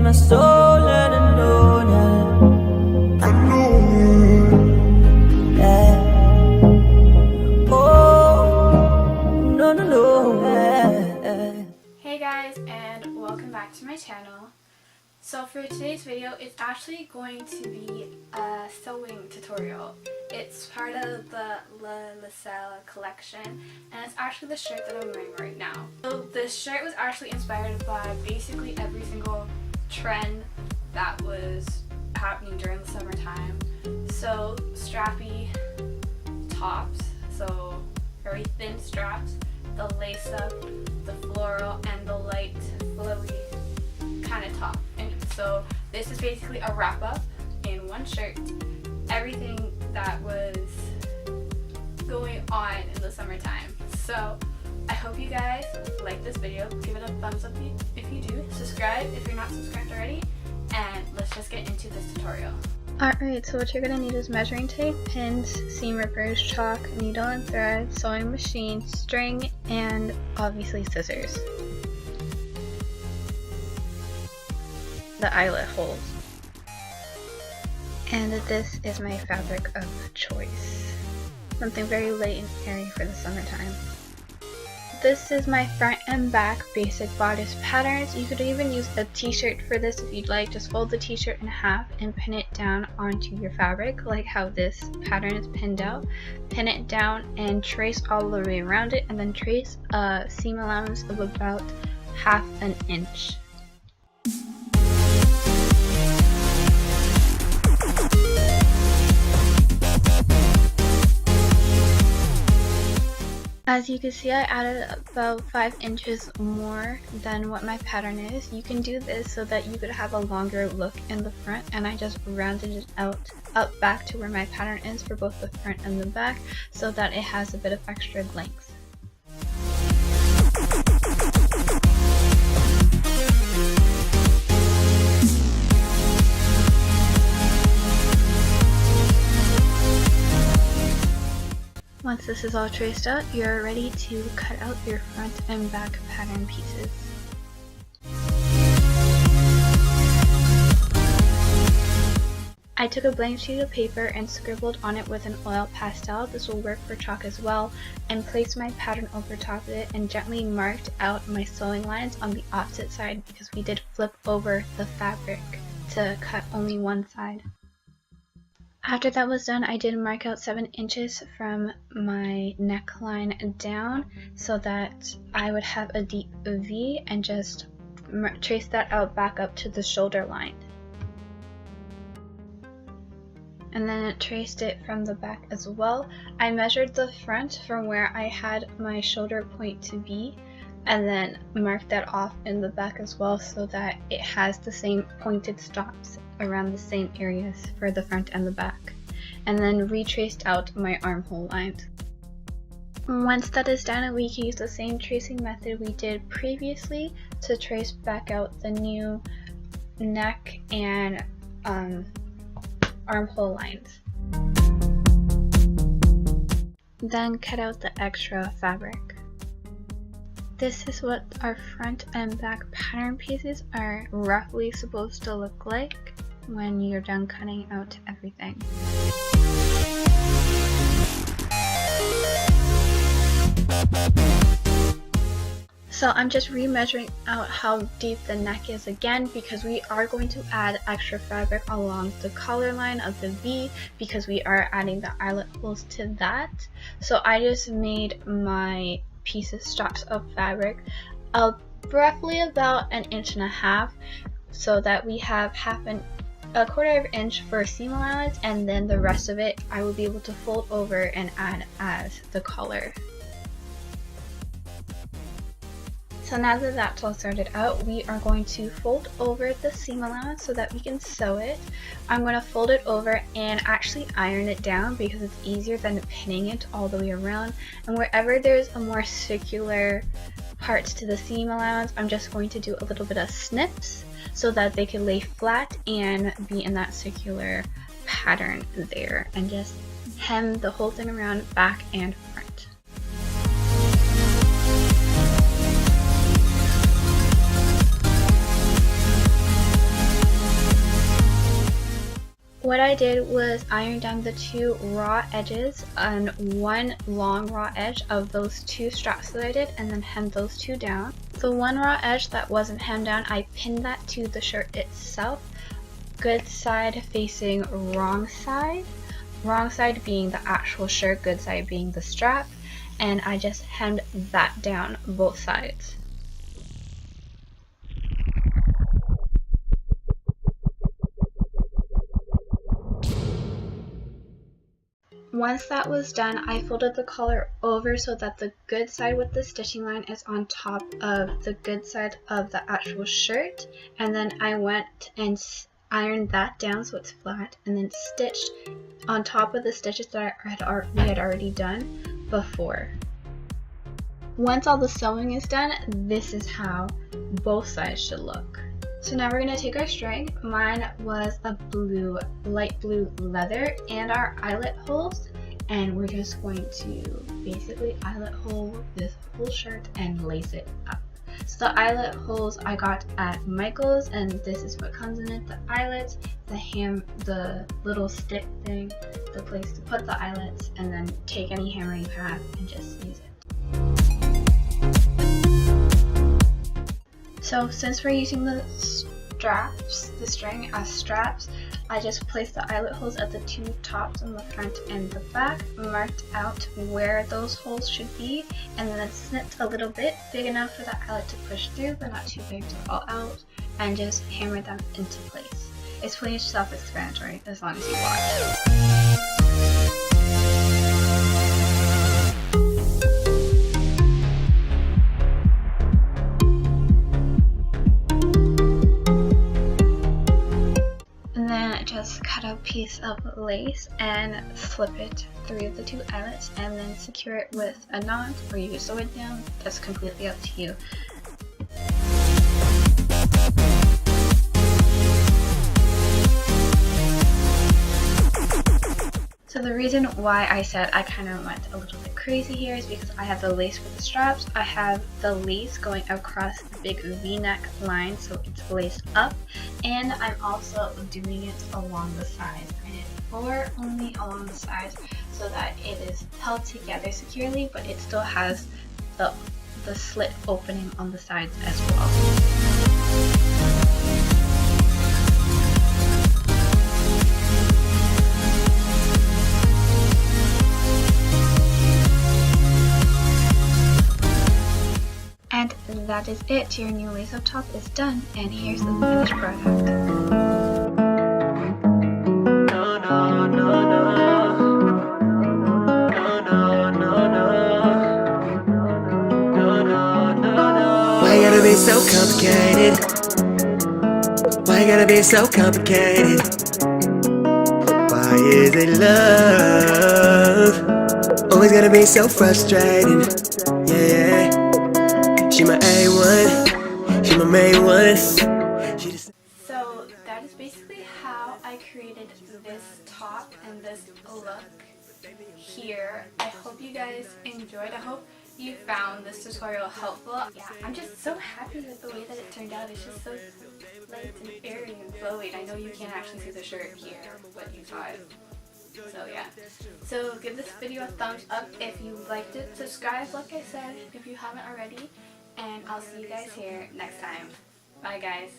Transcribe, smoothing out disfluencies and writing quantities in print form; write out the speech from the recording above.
my soul and I know that. Yeah. Oh, no, no, no. Yeah. Hey guys, and welcome back to my channel. So for today's video, it's actually going to be a sewing tutorial. It's part of the Lé Lesél Collection, and it's actually the shirt that I'm wearing right now. So this shirt was actually inspired by basically every single trend that was happening during the summertime. So strappy tops, so very thin straps, the lace up, the floral, and the light flowy kind of top. And so this is basically a wrap up in one shirt, everything that was going on in the summertime. So I hope you guys like this video. Give it a thumbs up if you do. Subscribe if you're not subscribed already, and let's just get into this tutorial. Alright, so what you're going to need is measuring tape, pins, seam rippers, chalk, needle and thread, sewing machine, string, and obviously scissors. The eyelet holes. And this is my fabric of choice. Something very light and airy for the summertime. This is my front and back basic bodice patterns. You could even use a t-shirt for this if you'd like. Just fold the t-shirt in half and pin it down onto your fabric, like how this pattern is pinned out. Pin it down and trace all the way around it, and then trace a seam allowance of about ½ an inch. As you can see, I added about 5 inches more than what my pattern is. You can do this so that you could have a longer look in the front, and I just rounded it out up back to where my pattern is for both the front and the back, so that it has a bit of extra length. Once this is all traced out, you're ready to cut out your front and back pattern pieces. I took a blank sheet of paper and scribbled on it with an oil pastel. This will work for chalk as well, and placed my pattern over top of it and gently marked out my sewing lines on the opposite side, because we did flip over the fabric to cut only one side. After that was done, I did mark out 7 inches from my neckline down so that I would have a deep V, and just trace that out back up to the shoulder line. And then traced it from the back as well. I measured the front from where I had my shoulder point to be, and then marked that off in the back as well, so that it has the same pointed stops around the same areas for the front and the back, and then retraced out my armhole lines. Once that is done, we can use the same tracing method we did previously to trace back out the new neck and armhole lines. Then cut out the extra fabric. This is what our front and back pattern pieces are roughly supposed to look like when you're done cutting out everything. So I'm just remeasuring out how deep the neck is again, because we are going to add extra fabric along the collar line of the V, because we are adding the eyelet holes to that. So I just made my pieces, straps of fabric, roughly about 1.5 inches, so that we have a quarter of an inch for seam allowance, and then the rest of it I will be able to fold over and add as the collar. So now that that's all sorted out, we are going to fold over the seam allowance so that we can sew it. I'm going to fold it over and actually iron it down, because it's easier than pinning it all the way around. And wherever there's a more circular parts to the seam allowance, I'm just going to do a little bit of snips so that they can lay flat and be in that circular pattern there, and just hem the whole thing around, back and front. What I did was iron down the 2 raw edges and 1 long raw edge of those 2 straps that I did, and then hemmed those 2 down. The 1 raw edge that wasn't hemmed down, I pinned that to the shirt itself, good side facing wrong side being the actual shirt, good side being the strap, and I just hemmed that down both sides. Once that was done, I folded the collar over so that the good side with the stitching line is on top of the good side of the actual shirt, and then I went and ironed that down so it's flat, and then stitched on top of the stitches that we had already done before. Once all the sewing is done, this is how both sides should look. So now we're going to take our string. Mine was a light blue leather, and our eyelet holes, and we're just going to basically eyelet hole this whole shirt and lace it up. So the eyelet holes I got at Michael's, and this is what comes in it: the eyelets, the little stick thing, the place to put the eyelets, and then take any hammer you have and just use it. So since we're using the string as straps, I just placed the eyelet holes at the 2 tops on the front and the back, marked out where those holes should be, and then snipped a little bit big enough for the eyelet to push through but not too big to fall out, and just hammered them into place. It's pretty self-explanatory as long as you watch. Just cut a piece of lace and slip it through the 2 eyelets, and then secure it with a knot, or you can sew it down. That's completely up to you. So the reason why I said I kind of went a little bit crazy here is because I have the lace for the straps, I have the lace going across the big V-neck line so it's laced up, and I'm also doing it along the sides. I did 4 only along the sides so that it is held together securely, but it still has the slit opening on the sides as well. And that is it. Your new lace up top is done, and here's the finished product. Why you gotta be so complicated? Why you gotta be so complicated? Why is it love always gotta be so frustrating? Yeah. She my A1, she my main one. So that is basically how I created this top and this look here. I hope you guys enjoyed. I hope you found this tutorial helpful. Yeah, I'm just so happy with the way that it turned out. It's just so light and airy and flowy. I know you can't actually see the shirt here, but you saw it. So yeah, so give this video a thumbs up if you liked it. Subscribe like I said if you haven't already, and I'll see you guys here next time. Bye guys.